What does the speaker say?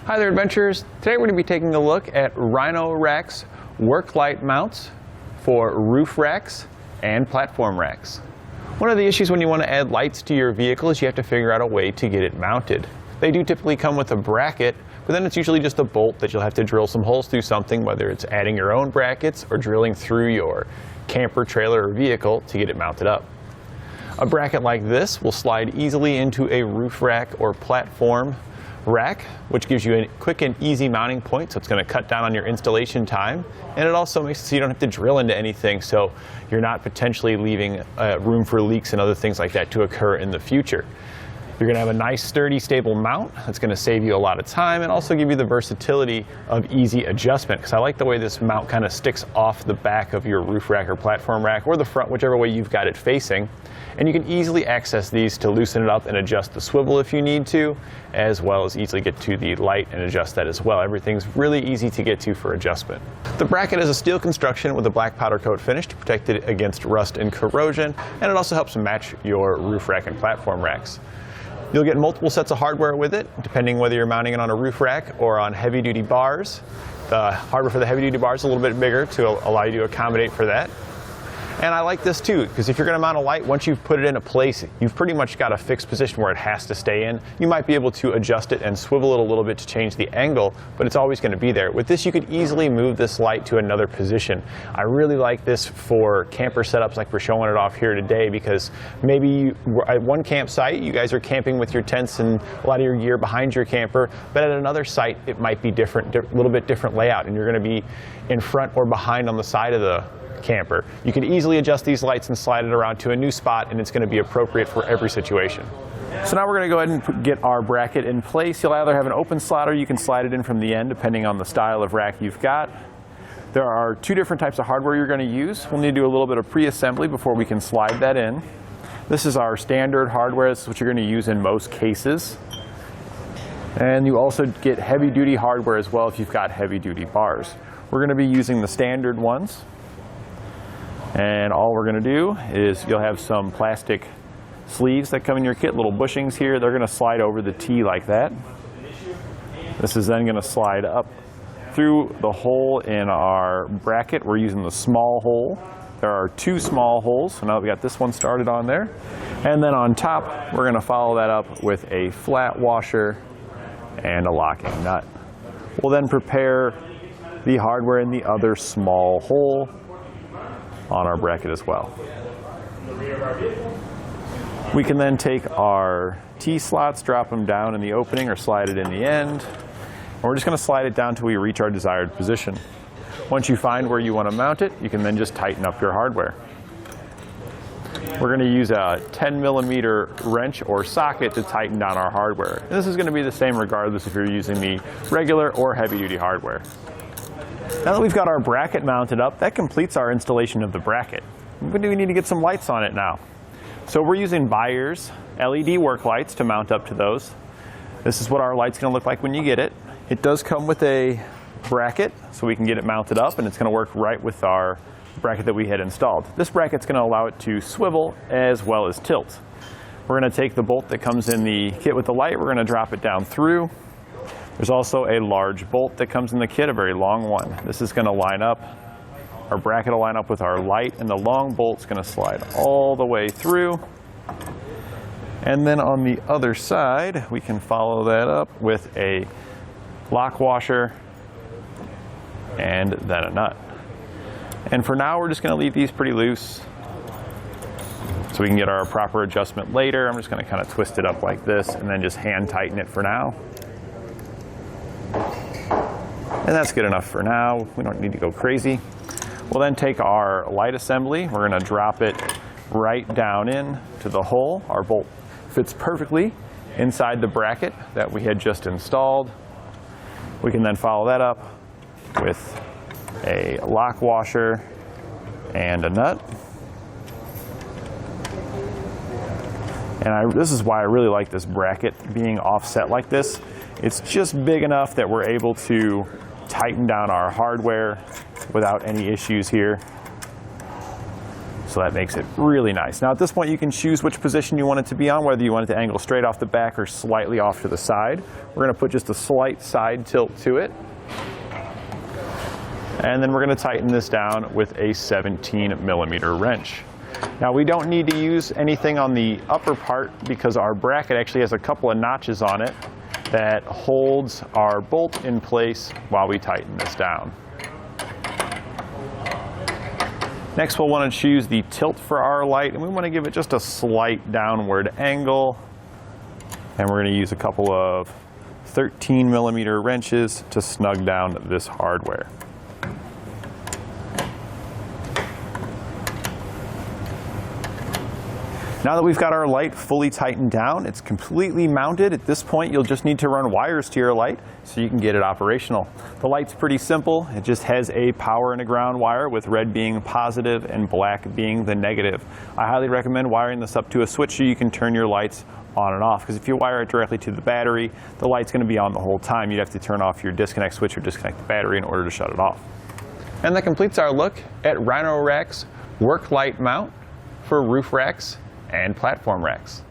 Hi there, adventurers. Today we're going to be taking a look at Rhino Rack's work light mounts for roof racks and platform racks. One of the issues when you want to add lights to your vehicle is you have to figure out a way to get it mounted. They do typically come with a bracket, but then it's usually just a bolt that you'll have to drill some holes through something, whether it's adding your own brackets or drilling through your camper, trailer, or vehicle to get it mounted up. A bracket like this will slide easily into a roof rack or platform rack, which gives you a quick and easy mounting point, so it's going to cut down on your installation time, and it also makes it so you don't have to drill into anything, so you're not potentially leaving room for leaks and other things like that to occur in the future. You're going to have a nice, sturdy, stable mount that's going to save you a lot of time and also give you the versatility of easy adjustment, because I like the way this mount kind of sticks off the back of your roof rack or platform rack, or the front, whichever way you've got it facing. And you can easily access these to loosen it up and adjust the swivel if you need to, as well as easily get to the light and adjust that as well. Everything's really easy to get to for adjustment. The bracket is a steel construction with a black powder coat finish to protect it against rust and corrosion, and it also helps match your roof rack and platform racks. You'll get multiple sets of hardware with it, depending whether you're mounting it on a roof rack or on heavy-duty bars. The hardware for the heavy-duty bars is a little bit bigger to allow you to accommodate for that. And I like this too, because if you're going to mount a light, once you've put it in a place, you've pretty much got a fixed position where it has to stay in. You might be able to adjust it and swivel it a little bit to change the angle, but it's always going to be there. With this, you could easily move this light to another position. I really like this for camper setups like we're showing it off here today, because maybe at one campsite, you guys are camping with your tents and a lot of your gear behind your camper, but at another site, it might be different, a little bit different layout, and you're going to be in front or behind on the side of the camper. You can easily adjust these lights and slide it around to a new spot, and it's going to be appropriate for every situation. So now we're going to go ahead and get our bracket in place. You'll either have an open slot or you can slide it in from the end depending on the style of rack you've got. There are two different types of hardware you're going to use. We'll need to do a little bit of pre-assembly before we can slide that in. This is our standard hardware. This is what you're going to use in most cases. And you also get heavy-duty hardware as well if you've got heavy-duty bars. We're going to be using the standard ones. And all we're going to do is you'll have some plastic sleeves that come in your kit, little bushings here. They're going to slide over the T like that. This is then going to slide up through the hole in our bracket. We're using the small hole. There are two small holes, so now that we got this one started on there. And then on top, we're going to follow that up with a flat washer and a locking nut. We'll then prepare the hardware in the other small hole on our bracket as well. We can then take our T-slots, drop them down in the opening or slide it in the end. And we're just going to slide it down until we reach our desired position. Once you find where you want to mount it, you can then just tighten up your hardware. We're going to use a 10mm wrench or socket to tighten down our hardware. And this is going to be the same regardless if you're using the regular or heavy-duty hardware. Now that we've got our bracket mounted up, that completes our installation of the bracket. We need to get some lights on it now. So we're using Beyer's LED work lights to mount up to those. This is what our light's going to look like when you get it. It does come with a bracket, so we can get it mounted up, and it's going to work right with our bracket that we had installed. This bracket's going to allow it to swivel as well as tilt. We're going to take the bolt that comes in the kit with the light, we're going to drop it down through. There's also a large bolt that comes in the kit, a very long one. This is going to line up, our bracket will line up with our light, and the long bolt's going to slide all the way through. And then on the other side, we can follow that up with a lock washer and then a nut. And for now, we're just going to leave these pretty loose so we can get our proper adjustment later. I'm just going to kind of twist it up like this and then just hand tighten it for now. And that's good enough for now. We don't need to go crazy. We'll then take our light assembly. We're going to drop it right down in to the hole. Our bolt fits perfectly inside the bracket that we had just installed. We can then follow that up with a lock washer and a nut. And this is why I really like this bracket being offset like this. It's just big enough that we're able to tighten down our hardware without any issues here. So that makes it really nice. Now at this point you can choose which position you want it to be on, whether you want it to angle straight off the back or slightly off to the side. We're going to put just a slight side tilt to it. And then we're going to tighten this down with a 17mm wrench. Now we don't need to use anything on the upper part because our bracket actually has a couple of notches on it that holds our bolt in place while we tighten this down. Next we'll want to choose the tilt for our light, and we want to give it just a slight downward angle. And we're going to use a couple of 13mm wrenches to snug down this hardware. Now that we've got our light fully tightened down, it's completely mounted. At this point, you'll just need to run wires to your light so you can get it operational. The light's pretty simple. It just has a power and a ground wire, with red being positive and black being the negative. I highly recommend wiring this up to a switch so you can turn your lights on and off, because if you wire it directly to the battery, the light's going to be on the whole time. You'd have to turn off your disconnect switch or disconnect the battery in order to shut it off. And that completes our look at Rhino Rack's work light mount for roof racks and platform racks.